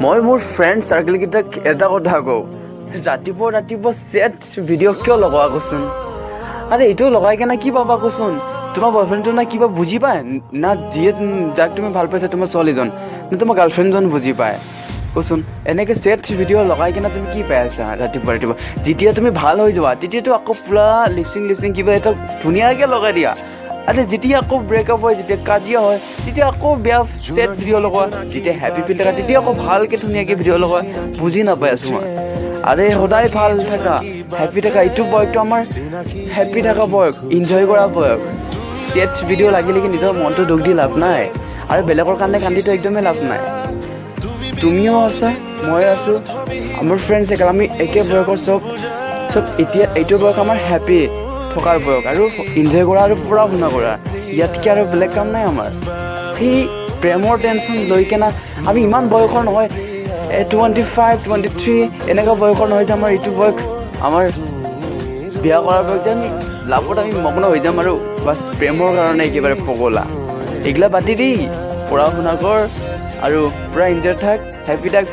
মই মোৰ ফ্ৰেণ্ড চাৰ্কেলকেইটাক এটা কথা কওঁ, ৰাতিপুৱা ছেট ভিডিঅ' কিয় লগোৱা কচোন? আৰে এইটো লগাই কেনে কি পাবা কচোন? তোমাৰ বয়ফ্ৰেণ্ডটো না কিবা বুজি পায় না, যিয়ে যাক তুমি ভাল পাইছা তোমাৰ ছোৱালীজন না তোমাৰ গাৰ্লফ্ৰেণ্ডজন বুজি পায় কচোন? এনেকৈ ছেট ভিডিঅ' লগাই কিনে তুমি কি পাই আছা ৰাতিপুৱা? যেতিয়া তুমি ভাল হৈ যোৱা তেতিয়াতো আকৌ পুৰা লিপচিং কিবা এটা ধুনীয়াকৈ লগাই দিয়া। আৰে যেতিয়া আকৌ ব্ৰেকআপ হয়, যেতিয়া কাজিয়া হয়, তেতিয়া আকৌ বেয়া ছেট ভিডিঅ' লগোৱা। যেতিয়া হেপী ফিল থাকা তেতিয়া আকৌ ভালকৈ ধুনীয়াকৈ ভিডিঅ' লগোৱা। বুজি নাপাই আছোঁ মই। আৰে সদায় ভাল থাকা, হেপী থাকা। এইটো বয়সটো আমাৰ হেপী থকা বয়স, এনজয় কৰা বয়স। ছেট ভিডিঅ' লাগিলে নিজৰ মনটো দুখ দি লাভ নাই, আৰু বেলেগৰ কাৰণে কান্দিটো একদমেই লাভ নাই। তুমিও আছা, মই আছোঁ, আমাৰ ফ্ৰেণ্ড চাৰ্কেল, আমি একে বয়সৰ চব এতিয়া এইটো বয়স আমাৰ হেপী থকাৰ বয়স, আৰু এনজয় কৰা আৰু পঢ়া শুনা কৰা। ইয়াতকৈ আৰু বেলেগ কাম নাই আমাৰ। সেই প্ৰেমৰ টেনশ্যন লৈ কেনে আমি ইমান বয়সৰ নহয়, 25, 23 এনেকুৱা বয়সৰ নহয় যে আমাৰ এইটো বয়স আমাৰ বিয়া কৰাৰ বয়স যে আমি লাভত আমি মগ্ন হৈ যাম আৰু বাছ প্ৰেমৰ কাৰণে একেবাৰে পগলা। এইগিলা বাদ দি পঢ়া শুনা কৰ আৰু পূৰা এনজয় থাক, হেপী থাক।